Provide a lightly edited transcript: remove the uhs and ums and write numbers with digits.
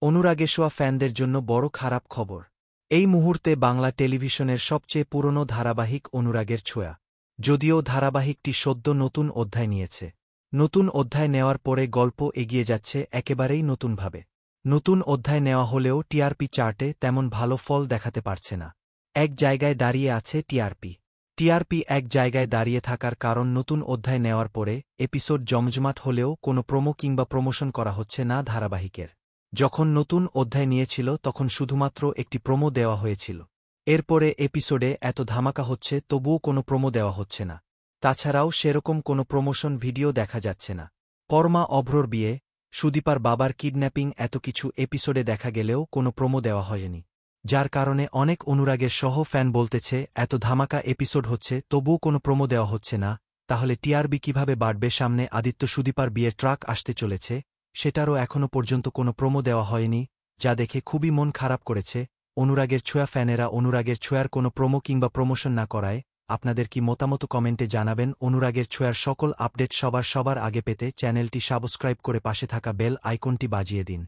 অনুরাগে শোয়া ফ্যানদের জন্য বড় খারাপ খবর। এই মুহূর্তে বাংলা টেলিভিশনের সবচেয়ে পুরনো ধারাবাহিক অনুরাগের ছোঁয়া। যদিও ধারাবাহিকটি সদ্য নতুন অধ্যায় নিয়েছে। নতুন অধ্যায় নেওয়ার পরে গল্প এগিয়ে যাচ্ছে একেবারেই নতুনভাবে। নতুন অধ্যায় নেওয়া হলেও টিআরপি চার্টে তেমন ভালো ফল দেখাতে পারছে না। এক জায়গায় দাঁড়িয়ে আছে টিআরপি এক জায়গায় দাঁড়িয়ে থাকার কারণ নতুন অধ্যায় নেওয়ার পরে এপিসোড জমজমাট হলেও কোনো প্রোমো কিংবা প্রমোশন করা হচ্ছে না ধারাবাহিকের। যখন নতুন অধ্যায় নিয়েছিল তখন শুধুমাত্র একটি প্রোমো দেওয়া হয়েছিল। এরপরে এপিসোডে এত ধামাকা হচ্ছে তবুও কোনো প্রোমো দেওয়া হচ্ছে না। তাছাড়াও সেরকম কোনো প্রমোশন ভিডিও দেখা যাচ্ছে না। পরমা অভ্রর বিয়ে, সুদীপার বাবার কিডন্যাপিং এত কিছু এপিসোডে দেখা গেলেও কোনো প্রোমো দেওয়া হয়নি। যার কারণে অনেক অনুরাগের সহ ফ্যান বলতেছে এত ধামাকা এপিসোড হচ্ছে তবুও কোনো প্রোমো দেওয়া হচ্ছে না, তাহলে টিআরপি কিভাবে বাড়বে? সামনে আদিত্য সুদীপার বিয়ের ট্রাক আসতে চলেছে, সেটারও এখনও পর্যন্ত কোনো প্রোমো দেওয়া হয়নি, যা দেখে খুবই মন খারাপ করেছে অনুরাগের ছোঁয়া ফ্যানেরা। অনুরাগের ছোঁয়ার কোনো প্রোমো কিংবা প্রমোশন না করায় আপনাদের কি মতামত কমেন্টে জানাবেন। অনুরাগের ছোঁয়ার সকল আপডেট সবার আগে পেতে চ্যানেলটি সাবস্ক্রাইব করে পাশে থাকা বেল আইকনটি বাজিয়ে দিন।